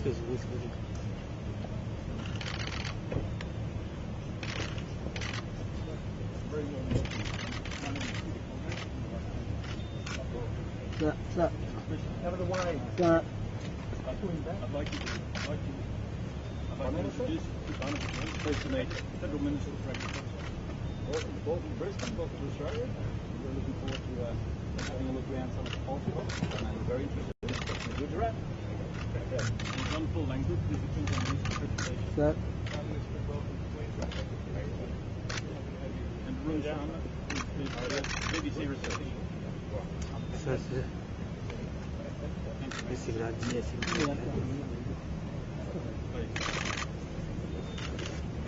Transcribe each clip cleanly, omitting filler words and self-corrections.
Out of the way. I'd like to introduce Pleased to meet Federal Minister for Agriculture. Welcome to Brisbane, welcome to Australia. We're looking forward to having a look around some of the poultry hospitals. I know you're very interested in Gujarati. In wonderful language, this is a presentation. Sir. And Arun Sharma is BBC Research. Sir.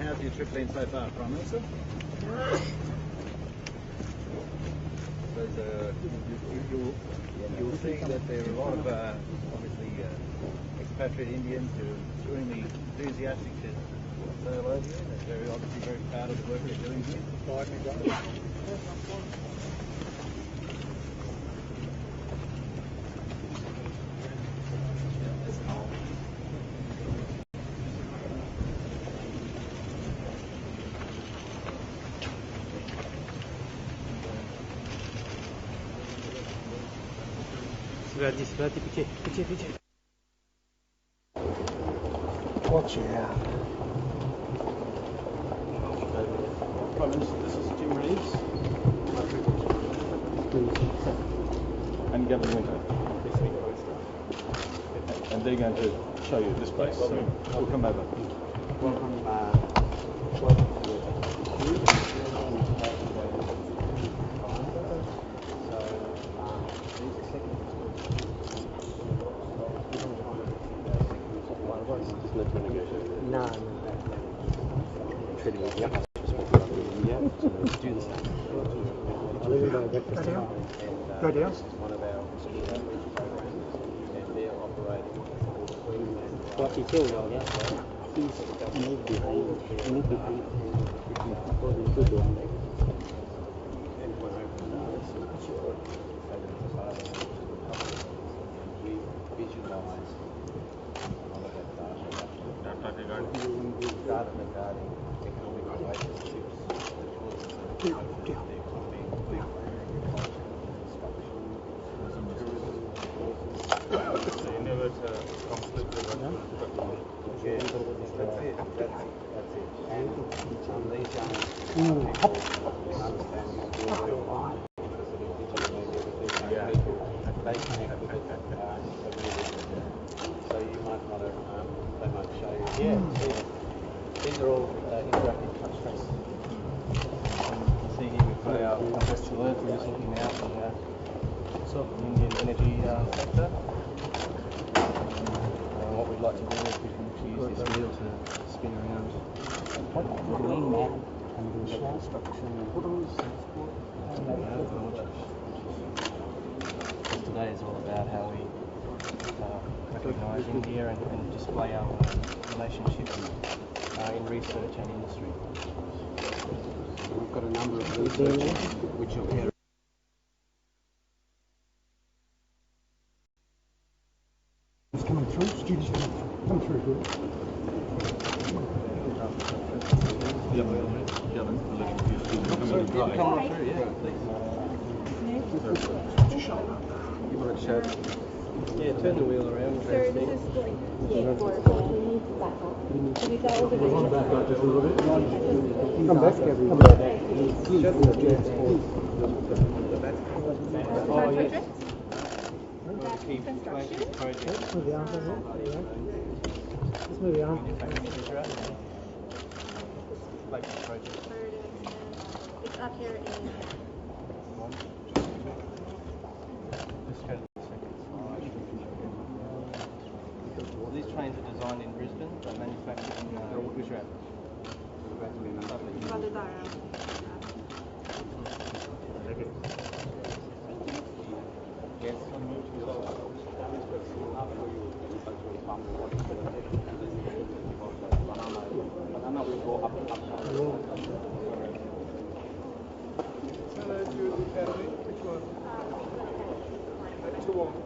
How's your trip been so far, Prime Minister? You'll see that there are a lot of obviously expatriate Indians who are extremely enthusiastic to sail over here. They're obviously very proud of the work they're doing here. Srati, piche. Watch out. Prime Minister, this is Jim Reeves. And Gavin Winter. And they're going to show you this place, so we'll come over. Welcome. No. Treating us like do this. Go down. One of our mosquito programs, and they're operating Queensland. What you feel well, yeah? Please move behind. Move behind. And when I open ours, sure, we visualise a lot of that data regarding economic relationships, the economy, So you never conflict with yeah, that's it. And these young people understand more real life because of the digital media that these young people they connect with it immediately. So you might want to, they might show you. Yeah, these are all interactive touch screens. See here we've got our industrial alert. We're just looking now for the Indian energy sector. What we'd like to do is we can use this wheel to spin around. Today is all about how we recognise India and display our relationships in research and industry. We've got a number of researchers which you'll hear. It's coming through. Students come through here. Yeah, You want to show? Yeah, turn the wheel around. Sir, this is like, yeah, for we need to back up. Can you go over there? Back up just a little bit. Come back. Construction? Let's move the arms over. Let's move the arms. It's up here in... These trains are designed in Brisbane, but manufactured in Gujarat. Yes. Banana will go up.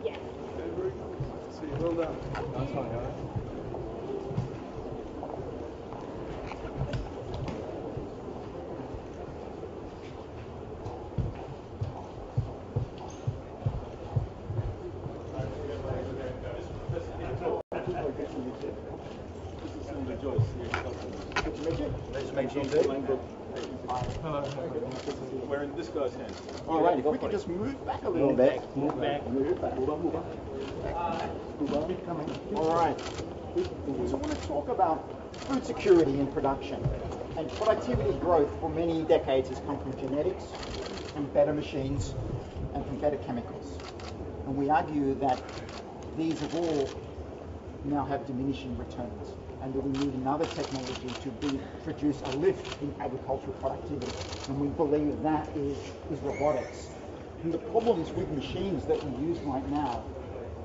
Yeah. See, well done. That's fine, all right? We're in this guy's hands. All right, if we could just move back a little bit. Move back. Move back. All right. So I want to talk about food security in production. And productivity growth for many decades has come from genetics, from better machines, and from better chemicals. And we argue that these have all now have diminishing returns, and that we need another technology to produce a lift in agricultural productivity. And we believe that is robotics. And the problems with machines that we use right now,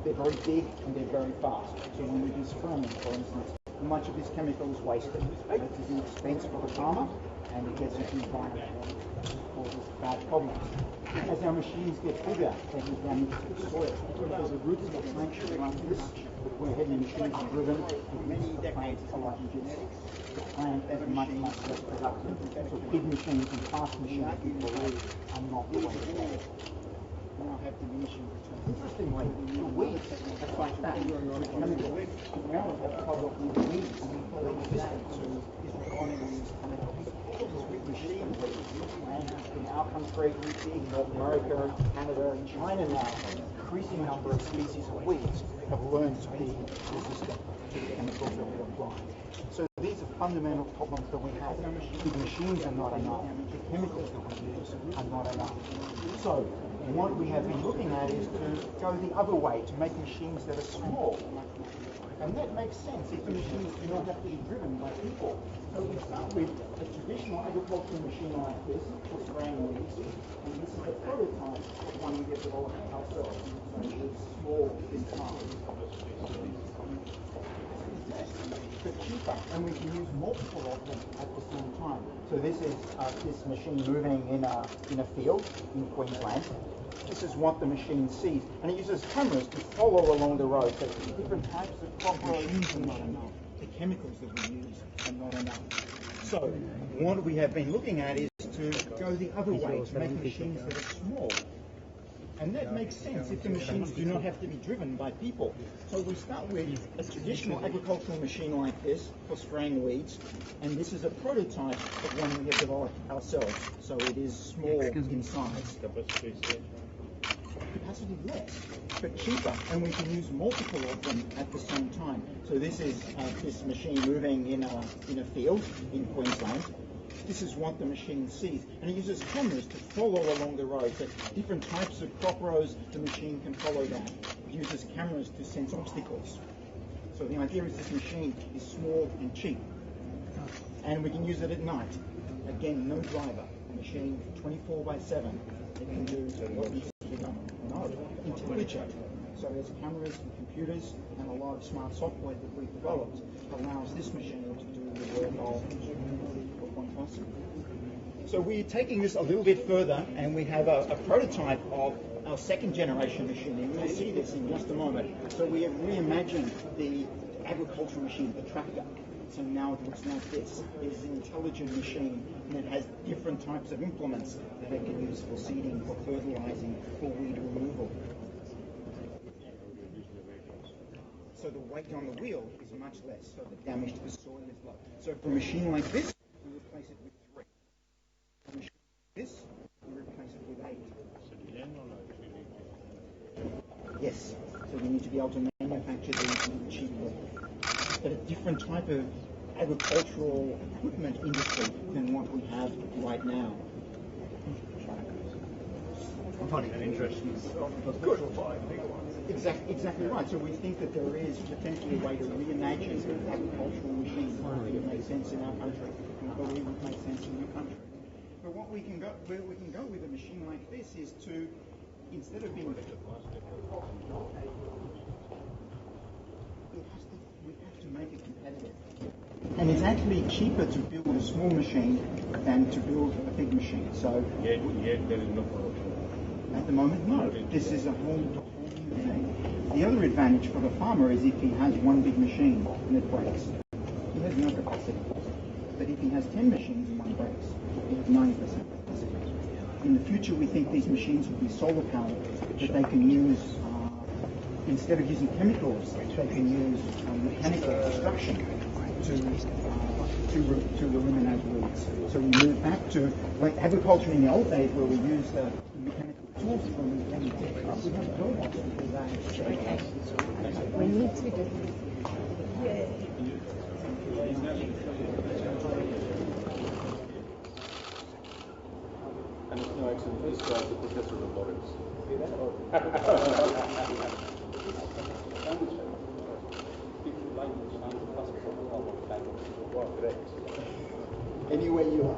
they're very big and they're very fast. So when we do spraying, for instance, much of this chemical is wasted. It is an expense for the farmer, and it gets into the environment and causes bad problems. As our machines get bigger, they can damage the soil. There's a root function like this, where heavy machines are driven for many decades a lot in genetics. The plant is much less productive. So big machines and fast machines, we believe, are not the way to go. Now have diminishing returns. Interestingly, the weeds are like that. Chemical. We now have a problem with weeds. We believe that is responding to these chemicals. With machines in our country, in North America, Canada, and China now, an increasing number of species of weeds have learned to be resistant to the chemicals that we apply. So these are fundamental problems that we have. The machines are not enough. The chemicals that we use are not enough. So what we have been looking at is to go the other way, to make machines that are small. And that makes sense if the machines do not have to be driven by people. So we start with a traditional agricultural machine like this for spraying weeds, and this is a prototype of one we have developed ourselves. So it's small in size, but cheaper, and we can use multiple of them at the same time. So this is this machine moving in a field in Queensland. This is what the machine sees, and it uses cameras to follow along the road. So different types of crop machines are not enough. The chemicals that we use are not enough. So what we have been looking at is to go the other way, to make machines that are small. And that makes sense if the machines do not have to be driven by people. So we start with a traditional agricultural machine like this for spraying weeds, and this is a prototype of one we have developed ourselves. So it is small in size. Capacity less, but cheaper, and we can use multiple of them at the same time. So this is this machine moving in a field in Queensland. This is what the machine sees, and it uses cameras to follow along the road. So different types of crop rows, the machine can follow that. It uses cameras to sense obstacles. So the idea is this machine is small and cheap, and we can use it at night. Again, no driver. The machine 24/7. It can do what needs to be done. No, intelligent. So there's cameras and computers and a lot of smart software that we've developed allows this machine to do the work of one person. So we're taking this a little bit further, and we have a prototype of our second generation machine, and you'll see this in just a moment. So we have reimagined the agricultural machine, the tractor. So now it looks like this. It's an intelligent machine, and it has different types of implements that it can use for seeding, for fertilizing, for weed removal. So the weight on the wheel is much less, so the damage to the soil is low. So for a machine like this, we replace it with 3. For a machine like this, we replace it with 8. Yes, so we need to be able to manufacture these cheaply. But a different type of agricultural equipment industry than what we have right now. I'm finding that interesting. Good. Exactly right. So we think that there is potentially a way to reimagine agricultural machines that make sense in our country. We believe it makes sense in your country. But where we can go with a machine like this is to, instead of being we have to make it competitive. And it's actually cheaper to build a small machine than to build a big machine. So Yet there is no production. at the moment, no. This is a whole new The other advantage for the farmer is if he has one big machine and it breaks, he has no capacity. But if he has 10 machines and one breaks, he has 90% capacity. In the future, we think these machines will be solar powered, that they can use, instead of using chemicals, they can use mechanical destruction to eliminate weeds. So we move back to like agriculture in the old days where we used mechanical tools for weeds. We have robots to do that. We need to do And it's no accident, this guy is the professor of robotics. Anywhere you are.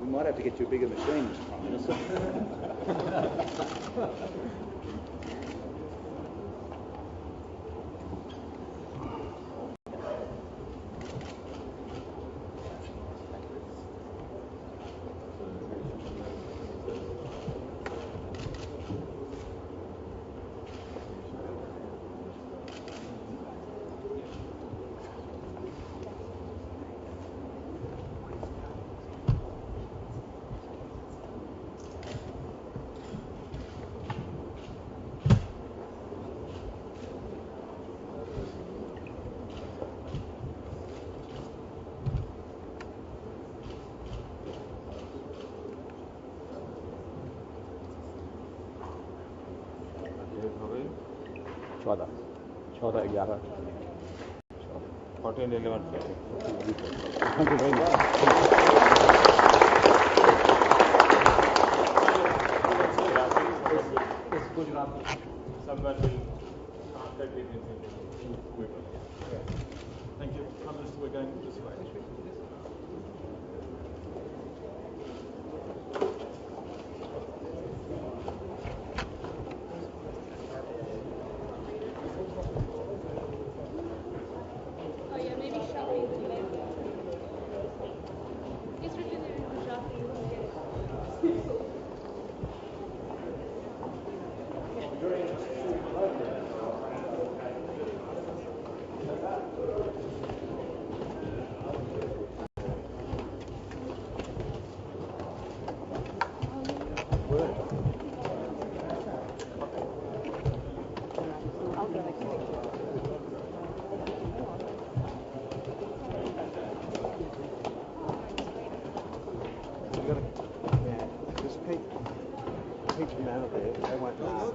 We might have to get you a bigger machine, Mr. Prime Minister. चौदह 11 14 11 Gujarati. Somewhere will contact with him. Thank you. Prime Minister, we're going this way. Oh yeah, maybe shopping too. It's written there in Gujarati, you won't get it. I'll go next week. Just peek them out of there, they won't laugh.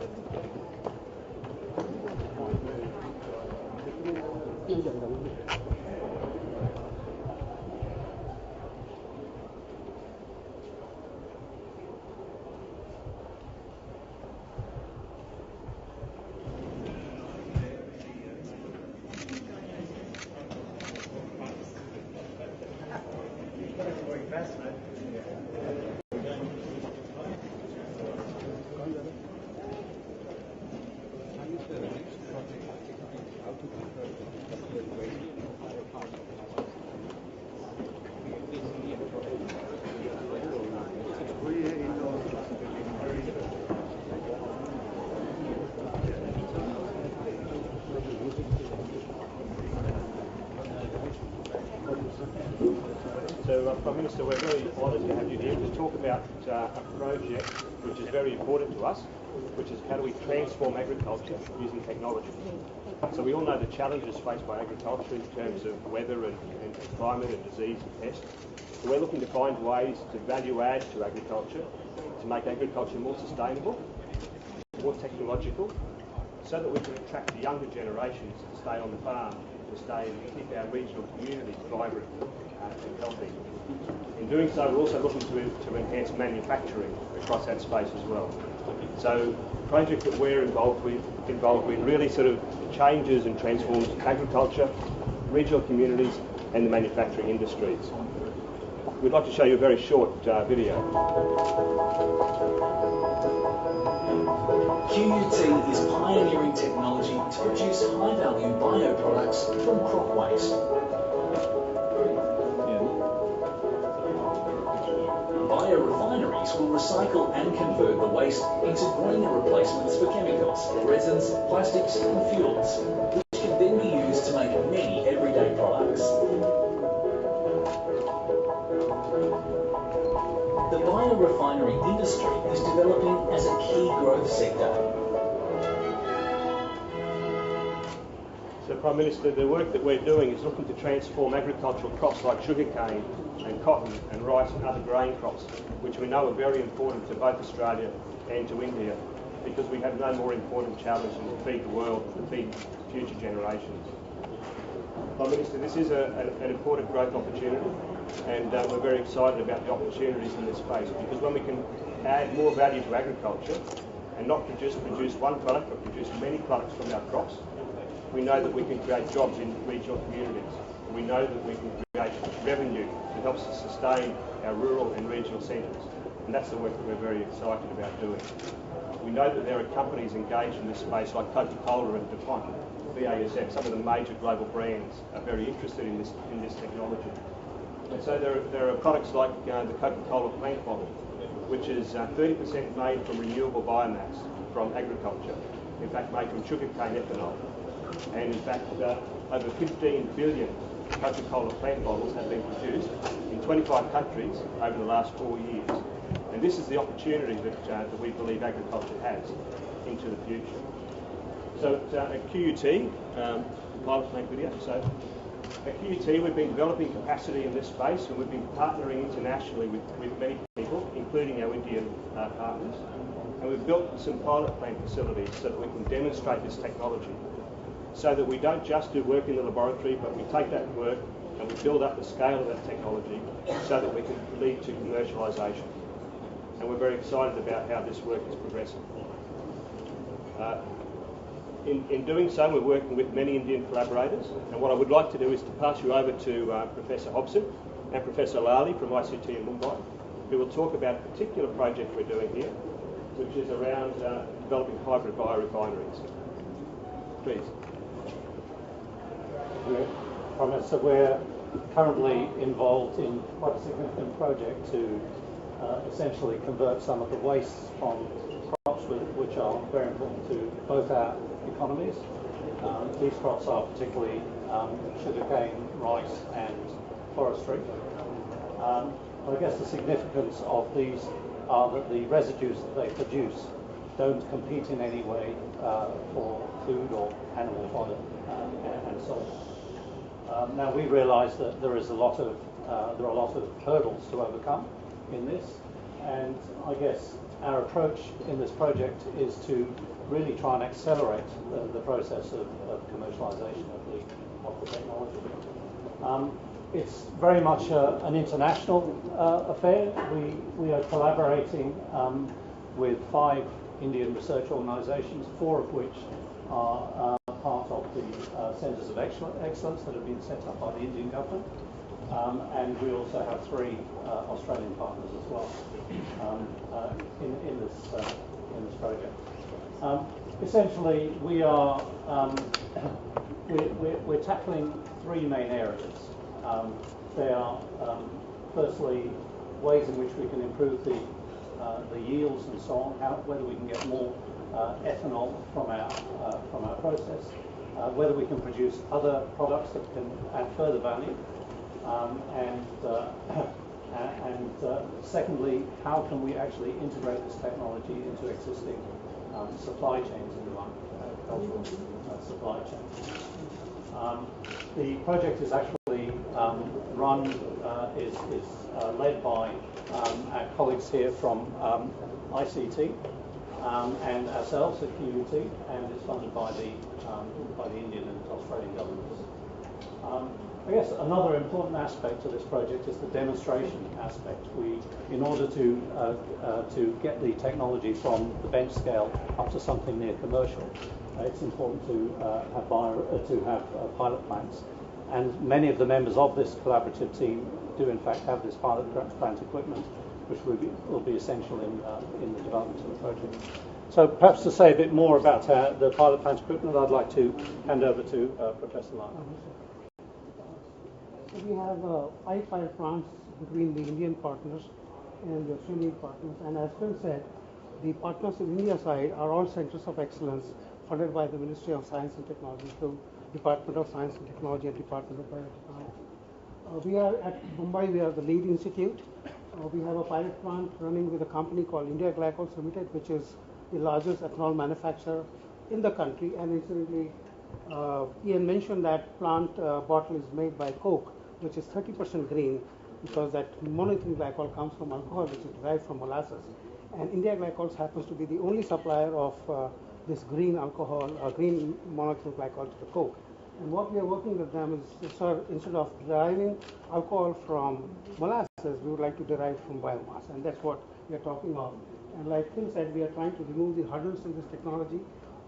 Prime Minister, we're very honoured to have you here to talk about a project which is very important to us, which is how do we transform agriculture using technology. So we all know the challenges faced by agriculture in terms of weather and climate and disease and pest. So we're looking to find ways to value add to agriculture, to make agriculture more sustainable, more technological, so that we can attract the younger generations to stay on the farm, to stay and keep our regional communities vibrant and healthy. In doing so, we're also looking to enhance manufacturing across that space as well. So the project that we're involved with really sort of changes and transforms agriculture, regional communities and the manufacturing industries. We'd like to show you a very short video. QUT is pioneering technology to produce high-value bioproducts from crop waste. Biorefineries will recycle and convert the waste into greener replacements for chemicals, resins, plastics and fuels, which can then be used to make many everyday products. The biorefinery industry is developing as a key growth sector. So, Prime Minister, the work that we're doing is looking to transform agricultural crops like sugarcane and cotton and rice and other grain crops, which we know are very important to both Australia and to India, because we have no more important challenge than to feed the world and to feed future generations. Prime Minister, this is an important growth opportunity, and we're very excited about the opportunities in this space, because when we can add more value to agriculture and not just produce one product but produce many products from our crops, we know that we can create jobs in regional communities. We know that we can create revenue that helps us sustain our rural and regional centres, and that's the work that we're very excited about doing. We know that there are companies engaged in this space like Coca-Cola and DuPont, BASF, some of the major global brands are very interested in this technology. And so there are products like the Coca-Cola plant bottle, which is 30% made from renewable biomass from agriculture, in fact made from sugarcane ethanol. And in fact, over 15 billion Coca-Cola plant bottles have been produced in 25 countries over the last 4 years. And this is the opportunity that we believe agriculture has into the future. So at QUT, pilot plant video, so at QUT we've been developing capacity in this space, and we've been partnering internationally with many people, including our Indian partners. And we've built some pilot plant facilities so that we can demonstrate this technology, so that we don't just do work in the laboratory, but we take that work and we build up the scale of that technology so that we can lead to commercialisation. And we're very excited about how this work is progressing. In doing so, we're working with many Indian collaborators, and what I would like to do is to pass you over to Professor Hobson and Professor Lally from ICT in Mumbai, who will talk about a particular project we're doing here, which is around developing hybrid biorefineries. Please. Prime Minister, we're currently involved in quite a significant project to essentially convert some of the wastes from crops which are very important to both our economies. These crops are particularly sugarcane, rice and forestry. I guess the significance of these are that the residues that they produce don't compete in any way for food or animal fodder and so on. Now we realise that there are a lot of hurdles to overcome in this, and I guess our approach in this project is to really try and accelerate the process of commercialisation of the technology. It's very much an international affair. We are collaborating with 5 Indian research organisations, 4 of which are part of the Centres of Excellence that have been set up by the Indian government. And we also have 3 Australian partners as well in this project. Essentially, we're tackling 3 main areas. They are firstly ways in which we can improve the yields and so on, whether we can get more ethanol from our process, whether we can produce other products that can add further value. And Secondly, how can we actually integrate this technology into existing supply chains in the agricultural supply chain? The project is actually led by our colleagues here from ICT and ourselves at QUT, and is funded by the Indian and Australian governments. I guess another important aspect of this project is the demonstration aspect. In order to get the technology from the bench scale up to something near commercial, it's important to have pilot plants. And many of the members of this collaborative team do in fact have this pilot plant equipment, which will be essential in the development of the project. So perhaps to say a bit more about the pilot plant equipment, I'd like to hand over to Professor Lyle. So we have 5 pilot plants between the Indian partners and the Australian partners. And as Phil said, the partners in India side are all centers of excellence funded by the Ministry of Science and Technology through Department of Science and Technology and Department of Biotechnology. We are at Mumbai, we are the lead institute. We have a pilot plant running with a company called India Glycols Limited, which is the largest ethanol manufacturer in the country. And incidentally, Ian mentioned that plant bottle is made by Coke, which is 30% green, because that monoethylene glycol comes from alcohol, which is derived from molasses. And India Glycols happens to be the only supplier of this green alcohol, green monoethylene glycol to the Coke. And what we are working with them is, sir, instead of deriving alcohol from molasses, we would like to derive from biomass, and that's what we are talking of. And like Phil said, we are trying to remove the hurdles in this technology.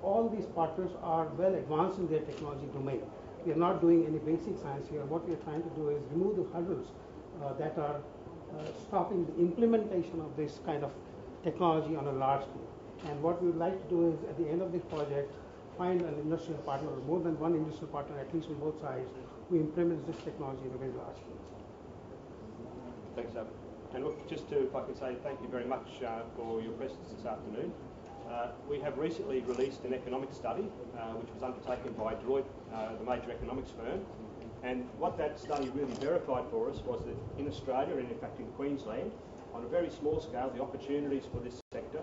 All these partners are well advanced in their technology domain. We are not doing any basic science here. What we are trying to do is remove the hurdles that are stopping the implementation of this kind of technology on a large scale. And what we would like to do is, at the end of this project, find an industrial partner, or more than one industrial partner, at least on both sides, who implements this technology in a very large scale. Thanks, Ab. And look, just to, if I can say thank you very much for your presence this afternoon. We have recently released an economic study which was undertaken by Deloitte, the major economics firm. And what that study really verified for us was that in Australia, and in fact in Queensland, on a very small scale, the opportunities for this sector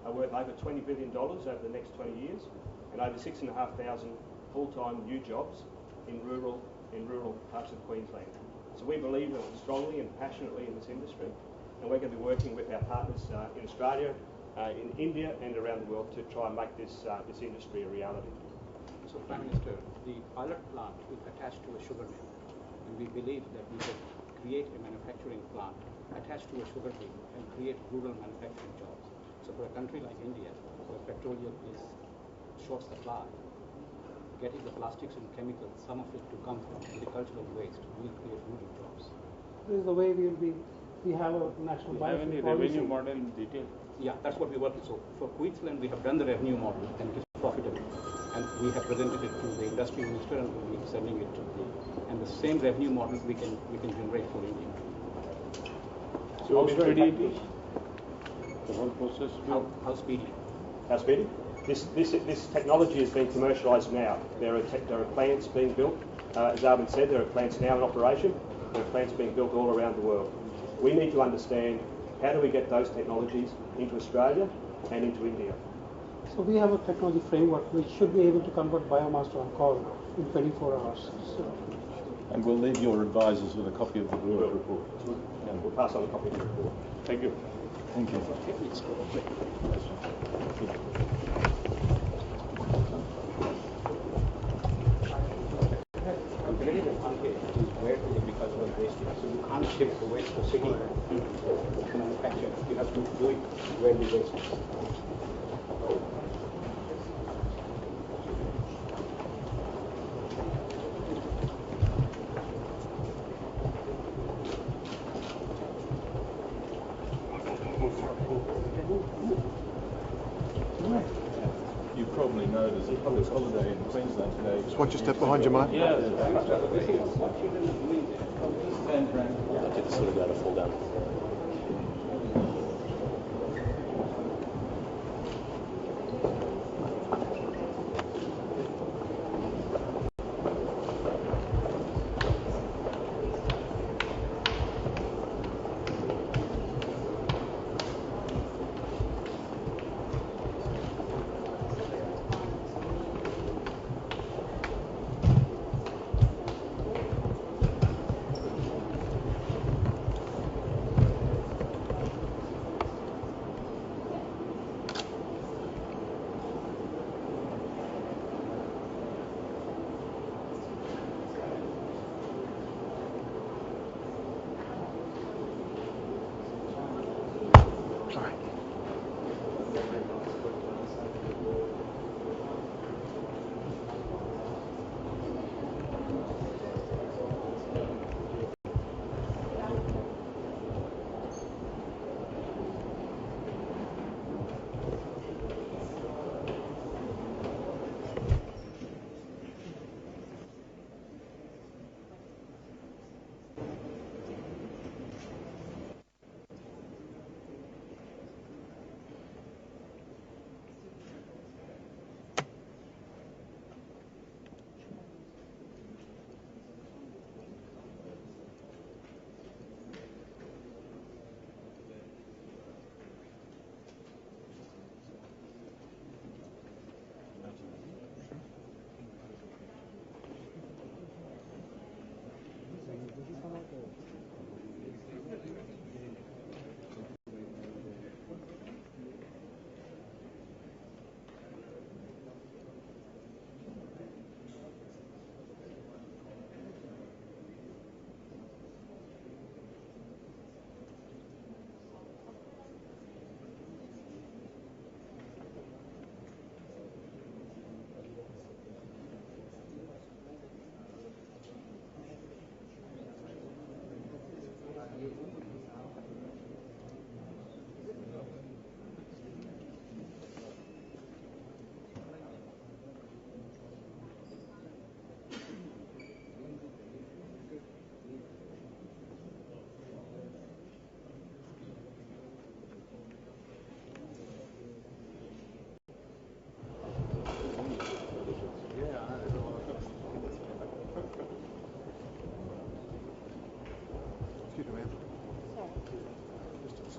are worth over $20 billion over the next 20 years, and over 6,500 full-time new jobs in rural parts of Queensland. So we believe strongly and passionately in this industry, and we're going to be working with our partners in Australia, in India, and around the world to try and make this industry a reality. So, Prime Minister, the pilot plant is attached to a sugar mill, and we believe that we can create a manufacturing plant attached to a sugar mill and create rural manufacturing jobs. So for a country like India, where petroleum is short supply, getting the plastics and chemicals, some of it to come from agricultural waste, will create rural jobs. This is the way we have a national biofuel policy. Revenue model in detail? Yeah, that's what we're working. So for Queensland, we have done the revenue model, and it is profitable. And we have presented it to the industry minister, and we'll be sending it to the. And the same revenue model we can generate for India. So how speedy it is? The whole process? How speedy? How speedy? This technology is being commercialised now. There are plants being built. As Arvind said, there are plants now in operation. There are plants being built all around the world. We need to understand how do we get those technologies into Australia and into India. So we have a technology framework which should be able to convert biomass to alcohol in 24 hours. So. And we'll leave your advisors with a copy of the Deloitte report. Yeah, we'll pass on a copy of the report. Thank you. Thank you. Competitive advantage is where the agricultural waste is. So you can't ship the waste to city to manufacture. You have to do it where the waste is. You probably know there's a public holiday in Queensland today. Just watch your step behind you, mate. Yeah. It's sort of going to fall down.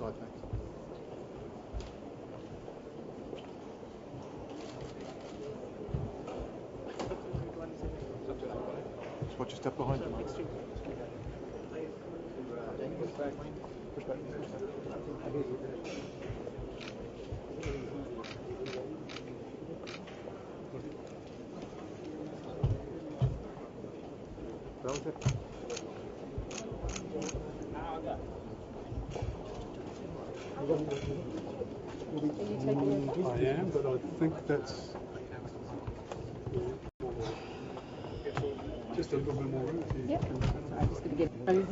side, thanks. Just watch your step behind you, mate. Push back. Push back. Relative. I am, but I think that's just a little bit more room. Yep. I'm just going to get cozy.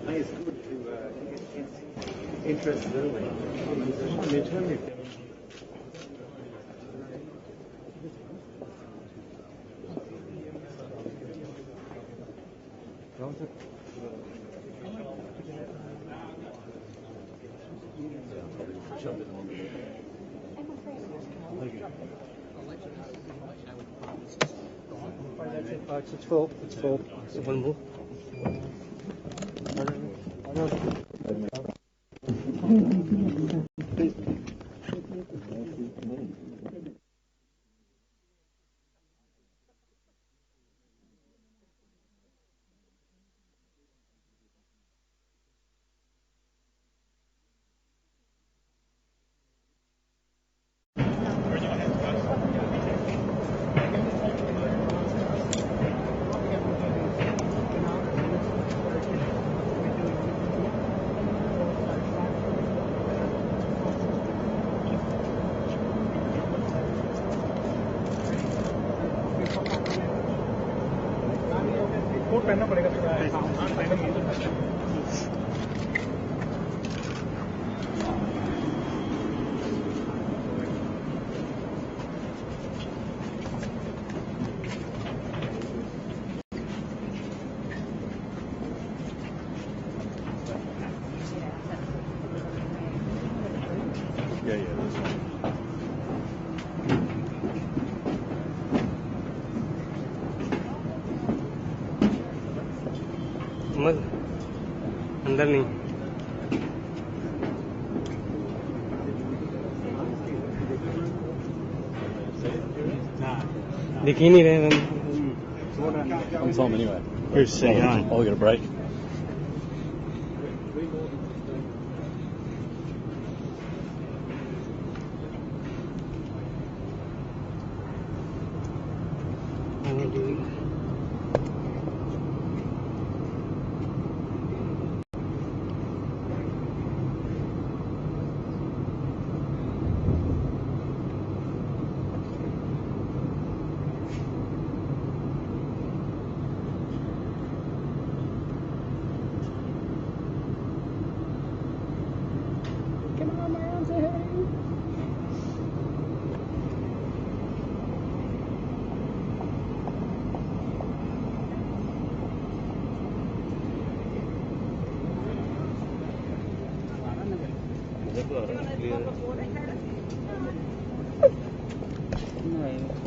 It's good to get interest early. It's full. It's full. One more. पहनना पड़ेगा थोड़ा अंदर नहीं दिख ही नहीं रहे On time anyway. Who's saying on? Oh, we got a break.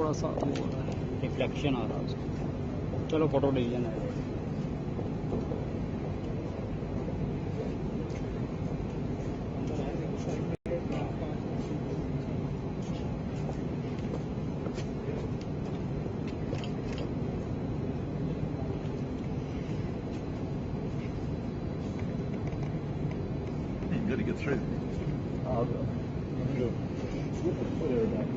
थोड़ा सा रिफ्लेक्शन आ रहा है उसका चलो फोटो डिवीजन है You got to get through. I'll go. Put her back.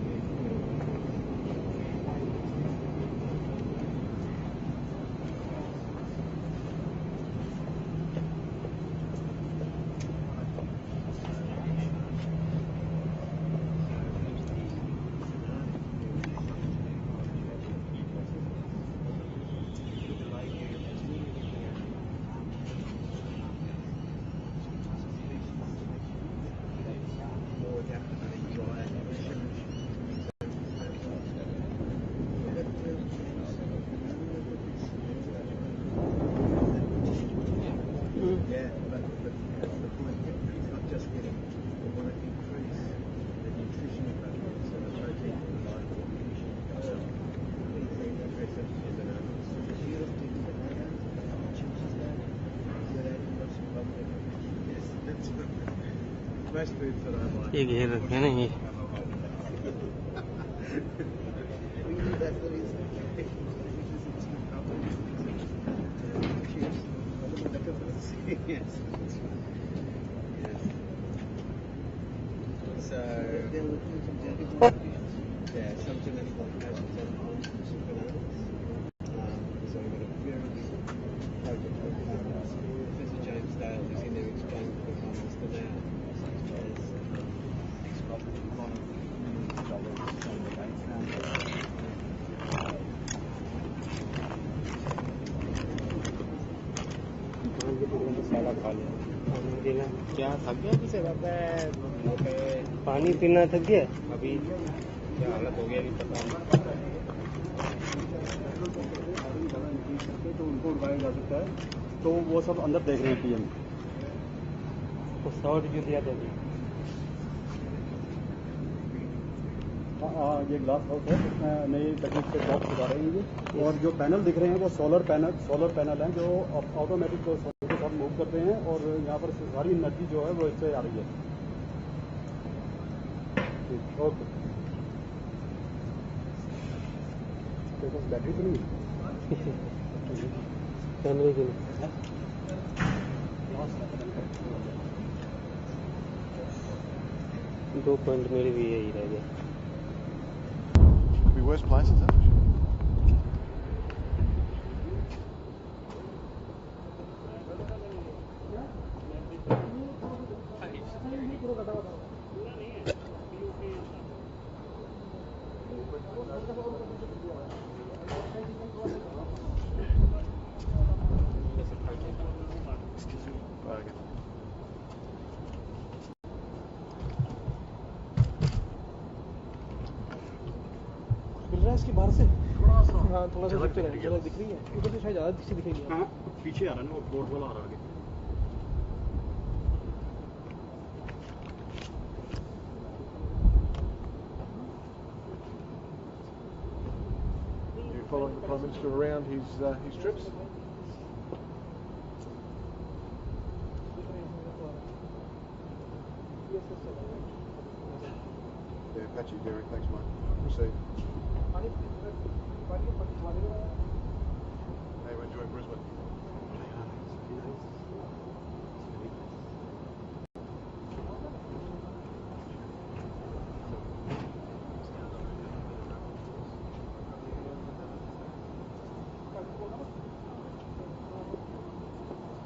best foods that I like. ये घेर रखे हैं ना ये That's the reason. Cheers. Yes. So, yeah, some genetic modifications on some bananas. So we've got a very big project working with Professor James Dale, who's in there explaining to the Prime Minister now. It's got a lot of millions of dollars on the bank account. साला खा लिया क्या थक गया किसे बाबा पानी पीना थक गया अभी क्या हालत हो गया नहीं पता तो उनको उठाया जा सकता है तो वो सब अंदर देख रहे हैं पीएम तो 100 जो दिया था हाँ ये ग्लास हाउस है इसमें नई तकनीक से बॉक्स बता रहे हैं ये और जो पैनल दिख रहे हैं वो सोलर पैनल हैं जो ऑटोमेटिक सोलर के साथ मूव करते हैं और यहाँ पर सारी एनर्जी जो है वो इससे आ रही है ओके बैटरी तो नहीं कैमरे के लिए 2 पॉइंट मेरे भी यही रह गया Could be worse places, huh? मिल रहा है इसके बाहर से थोड़ा सा हाँ थोड़ा सा दिख रही है उधर से शायद ज़्यादा दिख रही है हाँ पीछे आ रहा है ना वो बोर्ड वाला आ रहा है आगे You following the Prime Minister around his trips? Yeah, patchy, Derek. Thanks, mate. Proceed. How you enjoying Brisbane?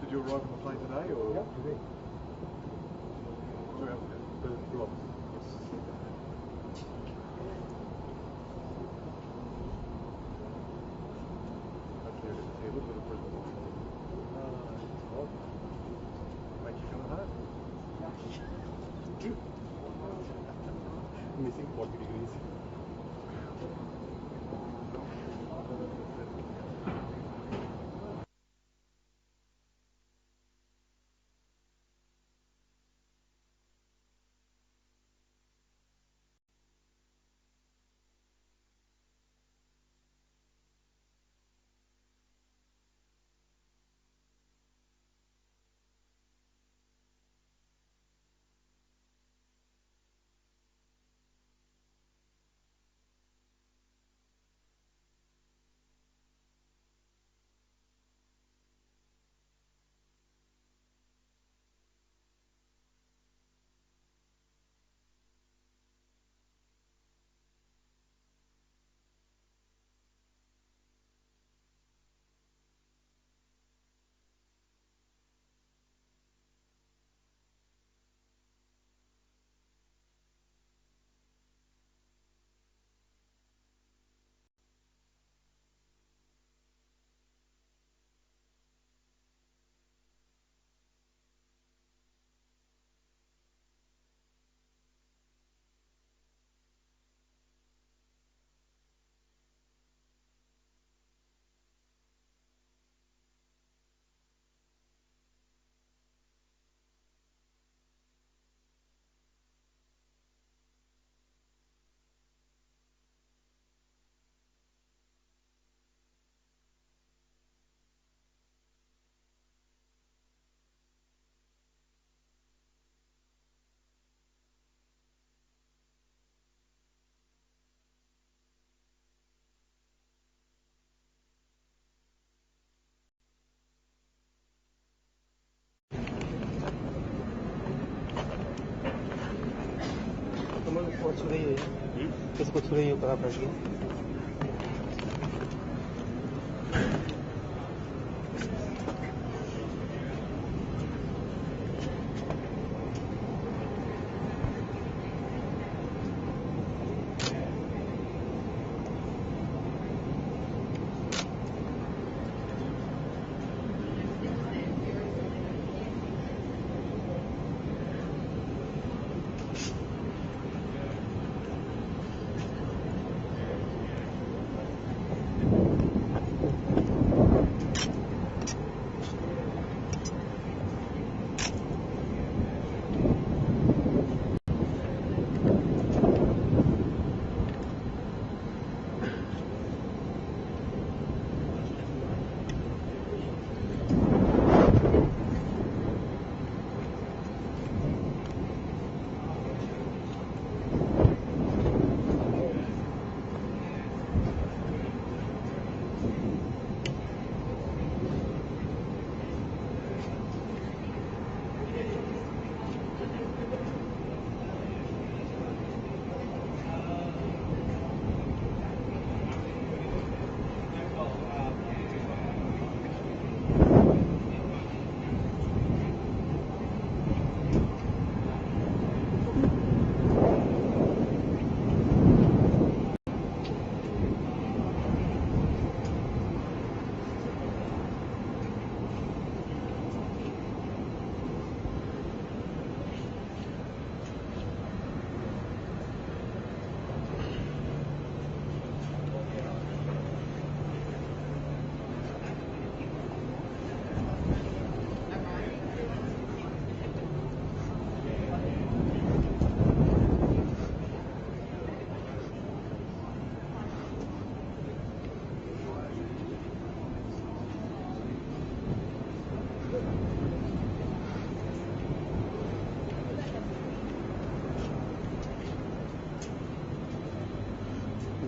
Did you arrive on the plane today, or? Yeah, today. The blocks. Hopefully you'll get to see a little bit of Brisbane. It's hot. Makes you coming home. Missing 40 degrees.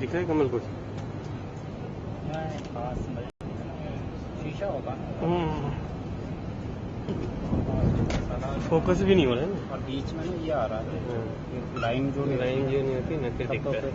दिख रहा है कमल कुछ? शीशा होगा। Focus भी नहीं हो रहा है ना, और बीच में ना ये आ रहा है लाइन जो नहीं होती ना, फिर दिखता है।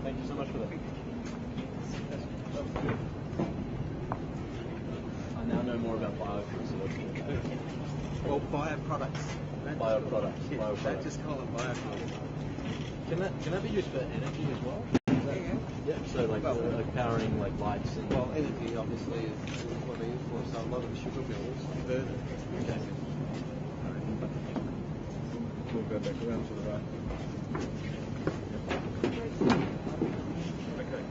Thank you so much for that. I now know more about biofuels. Well, bioproducts. Bioproducts. Don't just call them biofuels. Can that be used for energy as well? Yeah. So like powering like lights and. Well, energy obviously is what they use for. So a lot of the sugar mills burn it. Okay. We'll go back around to the right. Okay.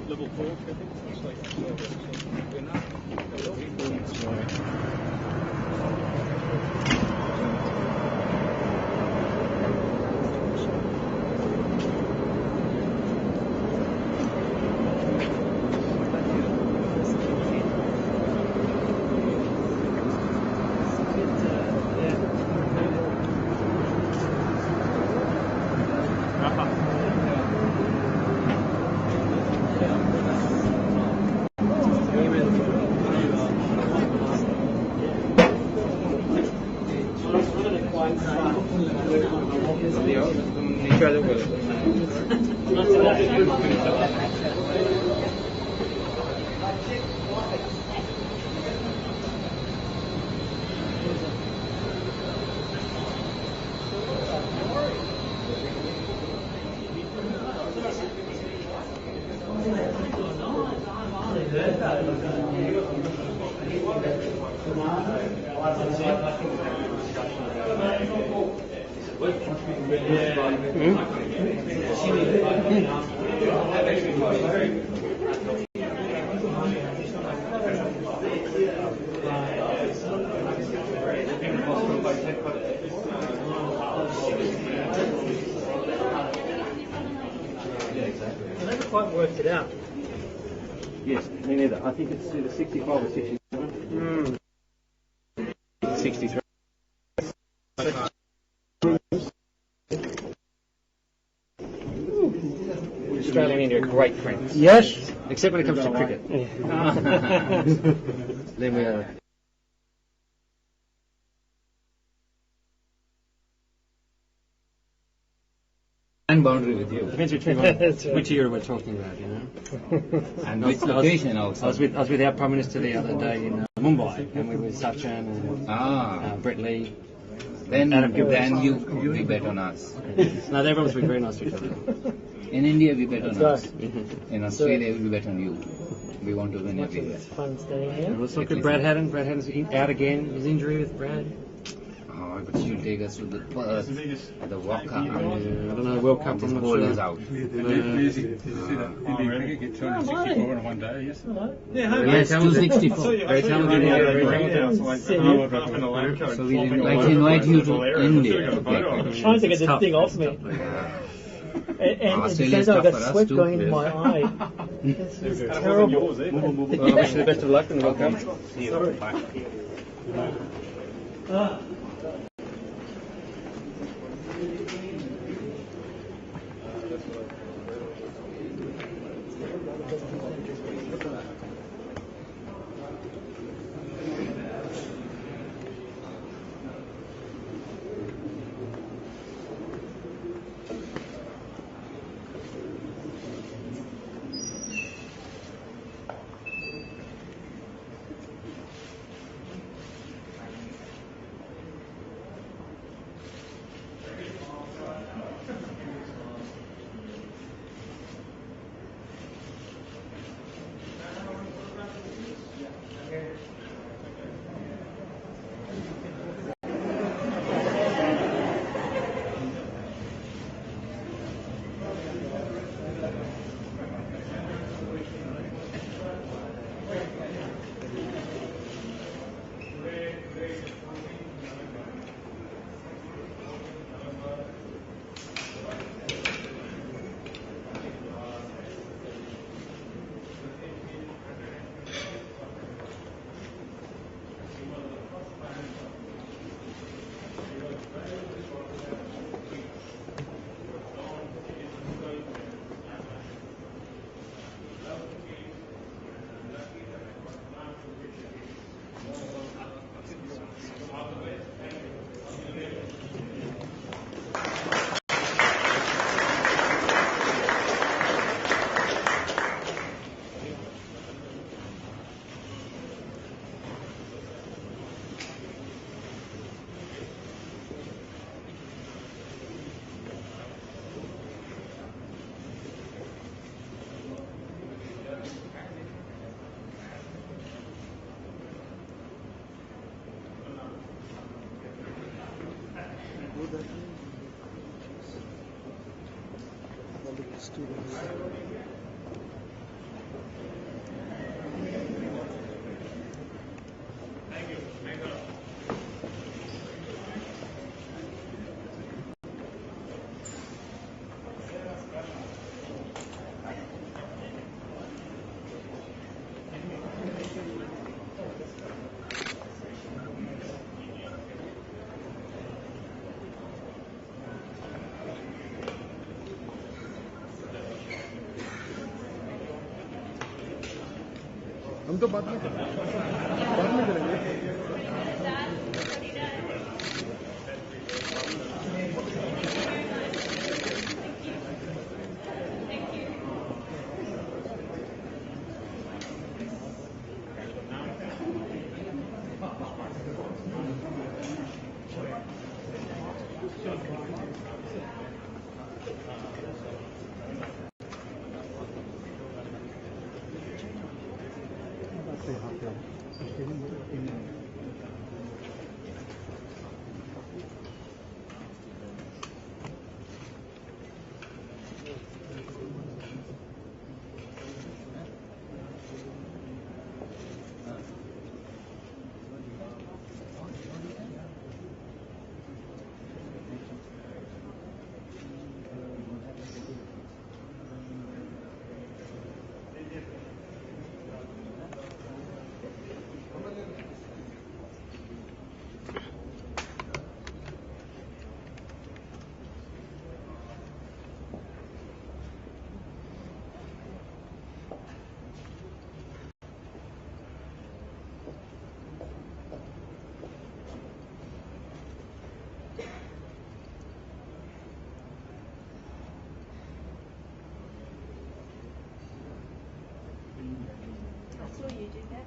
Level 4, I think. Looks like enough. I never quite worked it out. Yes, me neither. I think it's either 65 or 67. 63. Australia and India are great friends. Yes. Except when it comes to cricket. Then we are. And boundary with you. Depends which year we're talking about, you know. And which location also. I was with our Prime Minister the other day in Mumbai, and we were with Sachin and Brett Lee. Then you bet on us. No, everyone's been very nice to each other. In India, we bet on us. Mm-hmm. In Australia, we bet on you. We want to win everywhere. Fun staying here. Let's look at Brad Haddon. Brad Haddon's out again. His injury with Brad. Oh, but you take us to the first, the World Cup. I don't know, World Cup. This I'm not ball sure. is out. Did you see that Indian cricket get 264 in one day? Yes. Yes, 264. Very talented. So we like to invite you to India to play I'm cricket. trying to get this thing off me. And Australia's I've tough got for us sweat too. going in my eye. This is terrible. Well, I wish you the best of luck in the World Cup. हम तो बाद में करेंगे I saw you do that.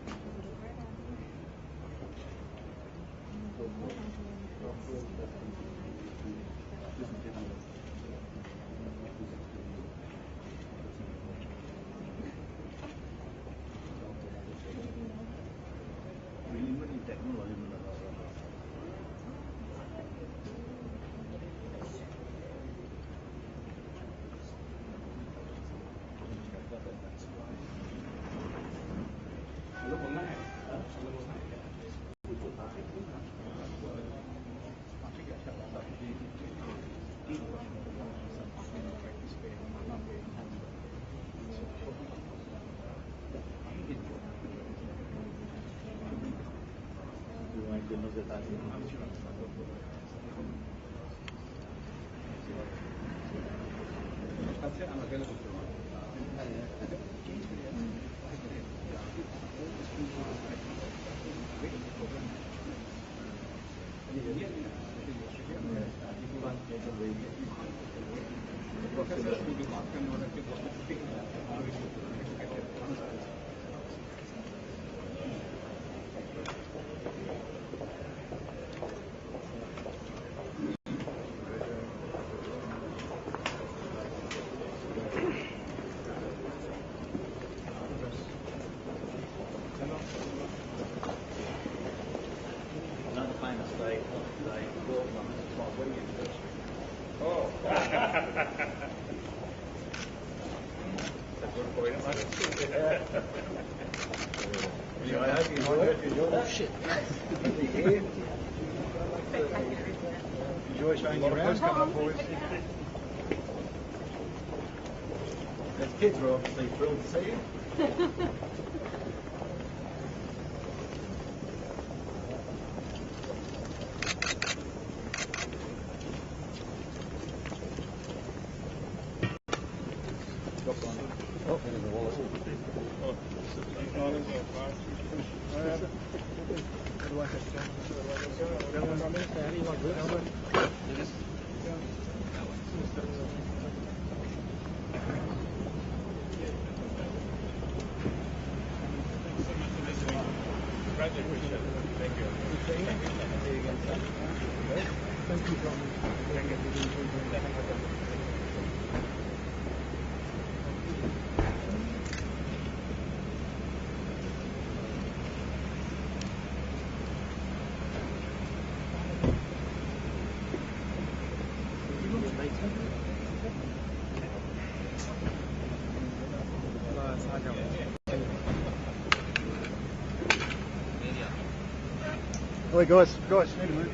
Enjoy showing you around. Come up, boys. As kids were obviously thrilled to see you. Hey guys, need to move.